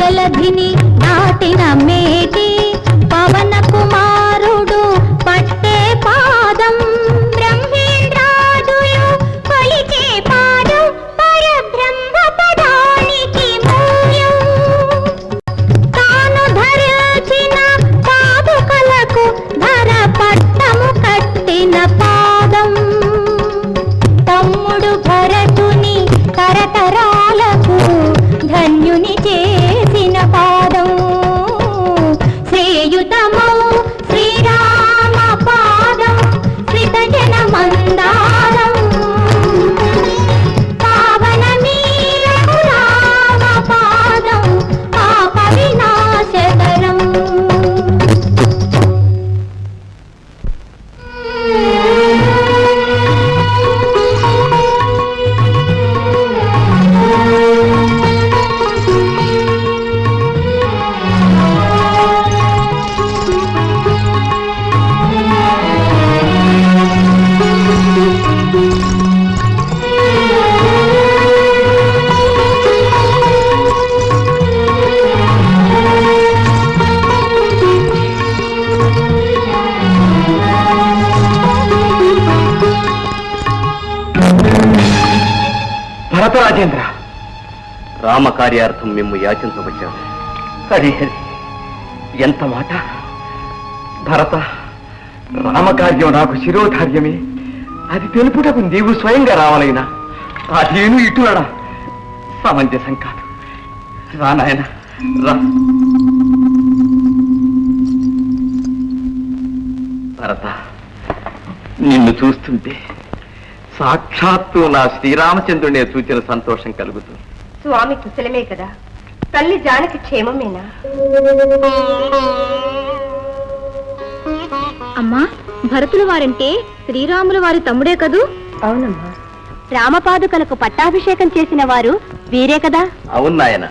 జలధిని నాటిన మేటి పవన కుమారుడు పట్టే పాదం బ్రహ్మేంద్రాదులు కొలిచే పాదం పరబ్రహ్మ పదానికి మూల్యం తాను ధరించిన పాదుకలకు ధర పట్టము కట్టిన పాదం తమ్ముడు భరతుని తరతరాలకు ధన్యుని చేసిన పాదం శ్రేయుతమౌ శ్రీరామ పాదం శ్రితజన మందారం పావనమీ రఘురామ పాదం పాప వినాశకరం రాజేంద్ర, రామకార్యార్థం మేము యాచించవచ్చాము. హరి హరి, ఎంత మాట! భరత, రామకార్యం నాకు శిరోధార్యమే. అది తెలుపుటకు నీవు స్వయంగా రావాలైనా అదేను ఇటువడా సమంజసం కాదు. రా నాయన, రా. భరత, నిన్ను చూస్తుంటే సాక్షాత్తు నా శ్రీరామచంద్రునే చూచిన సంతోషం కలుగుతుంది. స్వామి కుశలమే కదా? తల్లి జానకి క్షేమమేనా? అమ్మా, భరతుల వారంటే శ్రీరాముల వారి తమ్ముడే కదూ? అవునమ్మా. రామపాదుకలకు పట్టాభిషేకం చేసిన వారు వీరే కదా? అవును నాయన,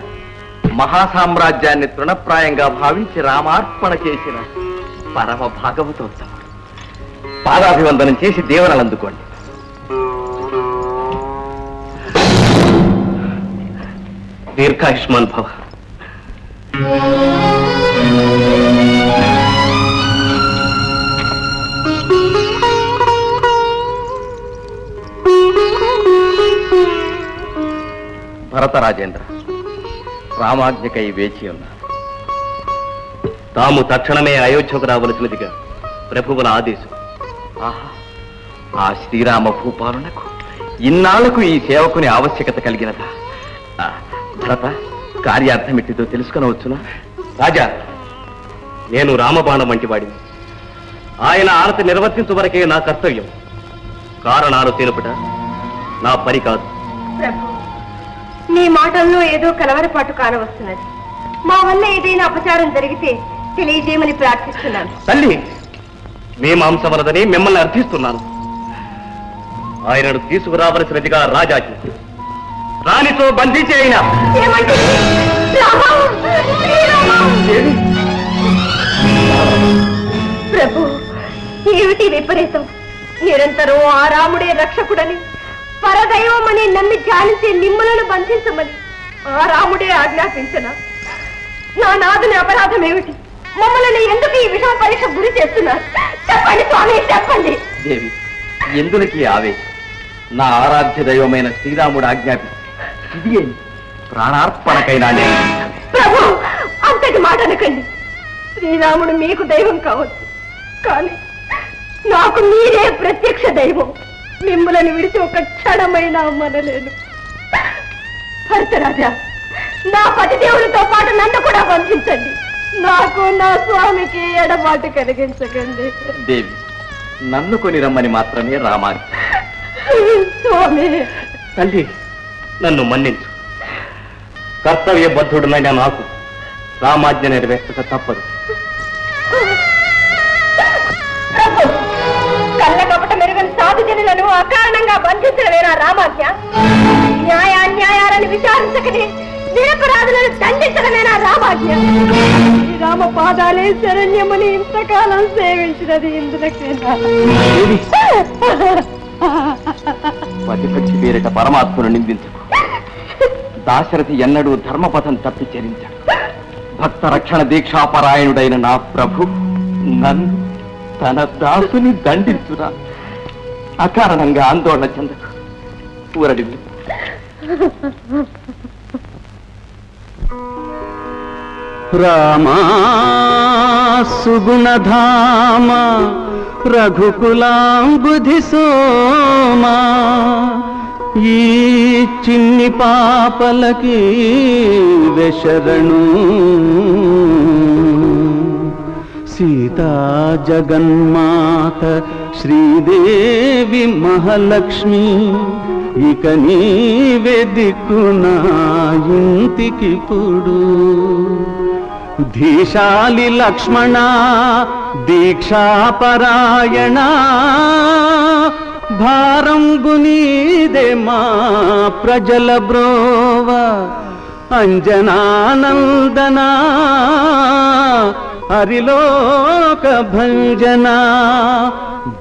మహాసామ్రాజ్యాన్ని తృణప్రాయంగా భావించి రామార్పణ చేసిన పరమ భాగవతోత్తముడు. పాదాభివందనం చేసి దేవనలు అందుకోండి. దీర్ఘాయుష్మాన్ భవ. భరత రాజేంద్ర, రామాజ్ఞకై వేచి ఉన్నారు. తాము తక్షణమే అయోధ్యకు రావలసినదిగా ప్రభువుల ఆదేశం. ఆహా, ఆ శ్రీరామ భూపాలనకు ఇన్నాళ్లకు ఈ సేవకుని ఆవశ్యకత కలిగినదా? భరత, కార్యార్థమిట్టితో తెలుసుకొనవచ్చునా? రాజా, నేను రామబాణం వంటి వాడిని. ఆయన ఆనతి నిర్వర్తించు వరకే నా కర్తవ్యం. కారణాలు తెలుపుట నా పని కాదు. ప్రభు, మీ మాటల్లో ఏదో కలవరపాటు కానవస్తున్నది. మా వల్ల ఏదైనా అపచారం జరిగితే తెలియజేయమని ప్రార్థిస్తున్నాను. తల్లి, మీ మాంసం వలదని మిమ్మల్ని అర్థిస్తున్నాను. ఆయనను తీసుకురావలసినదిగా రాజాకి రాణితో బంధించి అయినా. ప్రభు, ఏమిటి విపరీతం? నిరంతరం ఆ రాముడే రక్షకుడని, పరదైవమని నమ్మి ధ్యానించే మిమ్మలను బంధించమని ఆ రాముడే ఆజ్ఞాపించనా? నా నాదుని అపరాధం ఏమిటి? మమ్మల్ని ఎందుకు ఈ విషమ పరీక్ష గురి చేస్తున్నారు? చెప్పండి స్వామి, చెప్పండి. దేవి, ఎందులకి ఆవేశం? నా ఆరాధ్య దైవమైన శ్రీరాముడు ఆజ్ఞాపిస్తే ఇది ప్రాణార్పణకైనా. ప్రభు, అంతటి మాట అనకండి. శ్రీరాముడు మీకు దైవం కావచ్చు, కానీ నాకు మీరే ప్రత్యక్ష దైవం. మిమ్మల్ని విడిచి ఒక క్షణమైనా మనలేను. భరతరాజా, నా పతిదేవులతో పాటు నన్ను కూడా బంధించండి. నాకు నా స్వామికి ఎడబాటు కలిగించకండి. దేవి, నన్ను కొని రమ్మని మాత్రమే రామాజ్ఞ. స్వామి, తల్లి, నన్ను మన్నించు. కర్తవ్యబద్ధుడునైనా నాకు రామాజ్ఞ నెరవేర్చక తప్పదు. కళ్ళ కపట మెరుగని సాధు జనులను అకారణంగా బంధించడమేనా రామాజ్ఞ? న్యాయాన్యాయాలను విచారించకనే నిరపరాధులను దండించడమేనా రామాజ్ఞ? రామ పాదాలే శరణ్యమని ఇంతకాలం సేవించినది ఇందులకేనా? పతిపక్షి పేరిట పరమాత్మను నిందించకు. దాశరథి ఎన్నడూ ధర్మపథం తప్పి చరించాడు. భక్త రక్షణ దీక్షాపరాయణుడైన నా ప్రభు నన్ను తన దాసుని దండించురా. అకారణంగా ఆందోళన చెందకు. ఊరడిల్లు. రామా సుగుణధామ రఘుకులాంబుధి సోమా, ఈ చిన్ని పాపలకి వెశరణు. సీతా జగన్మాత శ్రీదేవి మహాలక్ష్మి, ఇక నీవే దిక్కునా ఇంటికిప్పుడు. ధీశాలి లక్ష్మణ దీక్షాపరాయణ, భారంబునీదే మా ప్రజల బ్రోవ. అంజనానందనా హరిలోక భంజన,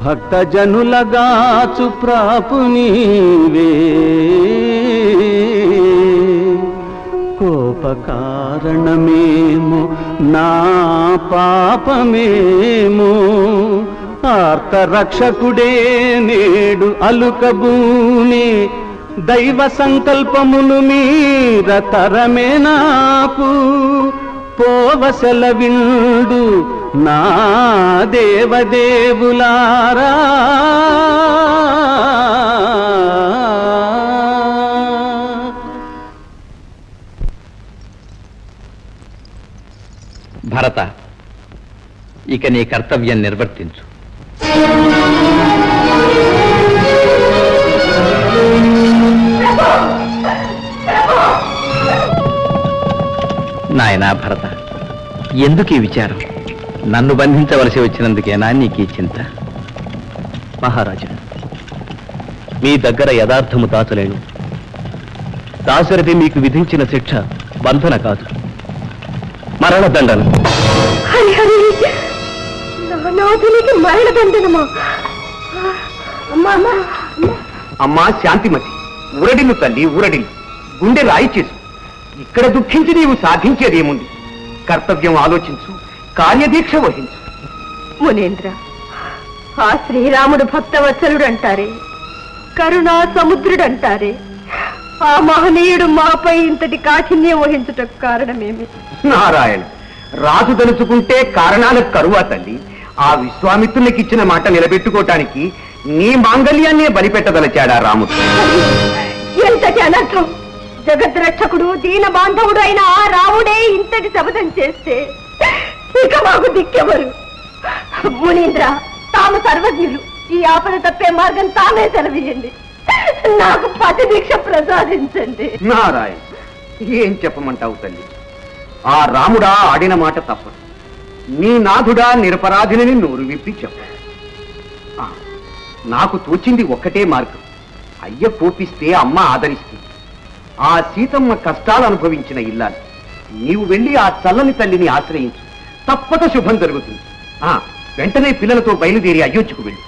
భక్తజనులగాచు ప్రాపునీవే. కోపకారణమేమో నా పాపమేమో, ఆర్తరక్షకుడే నేడు అలుకబూనే. దైవ సంకల్పమును మీర తరమే నాకు, పోవసెలవిండు నా దేవదేవులారా. భరత, ఇక నీ కర్తవ్యం నిర్వర్తించు. నాయనా భరత, ఎందుకు ఈ విచారం? నన్ను బంధించవలసి వచ్చినందుకేనా నీకు ఈ చింత? మహారాజా, మీ దగ్గర యథార్థము దాచలేను. దాశరథి మీకు విధించిన శిక్ష బంధన కాదు, మరణదండన. హరి హరి, నానాథునికి మరణదండనమా? అమ్మా, అమ్మా శాంతిమతి, ఊరడిల్లు తల్లి, ఊరడిల్లు. గుండె రాయి చేసు. ఇక్కడ దుఃఖించి నీవు సాధించేదేముంది? కర్తవ్యం ఆలోచించు, కార్యదీక్ష వహించు. మునేంద్ర, ఆ శ్రీరాముడు భక్తవత్సలుడు అంటారే, కరుణా సముద్రుడు అంటారే, ఆ మహనీయుడు మాపై ఇంతటి కాఠిన్యం వహించుటకు కారణమేమి? నారాయణ, రాజు తలుచుకుంటే కారణాలకు కరువా తల్లి. ఆ విశ్వామిత్రునికి ఇచ్చిన మాట నిలబెట్టుకోవటానికి నీ మాంగళ్యాన్నే బలిపెట్టదలచాడా రాముడు. ఎంతటి అనర్థం! జగద్రక్షకుడు దీన బాంధవుడు అయిన ఆ రాముడే ఇంతటి శపథం చేస్తే ఇక మాకు దిక్కెవరు? మునీంద్ర, తాము సర్వజ్ఞులు. ఈ ఆపద తప్పే మార్గం తామే సెలవీయండి. నాకు పతి దీక్ష ప్రసాదించండి. నారాయణ, ఏం చెప్పమంటావు తల్లి? ఆ రాముడా ఆడిన మాట తప్పదు. నీ నాథుడా నిరపరాధిని నోరు విప్పి చెప్ప. నాకు తోచింది ఒక్కటే మార్గం. అయ్య కోపిస్తే అమ్మ ఆదరిస్తుంది. ఆ సీతమ్మ కష్టాలు అనుభవించిన ఇల్లాలు. నీవు వెళ్ళి ఆ చల్లని తల్లిని ఆశ్రయించు, తప్పక శుభం జరుగుతుంది. వెంటనే పిల్లలతో బయలుదేరి అయోధ్యకు వెళ్ళు.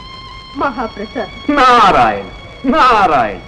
మహాప్రసాద్. నారాయణ నారాయణ.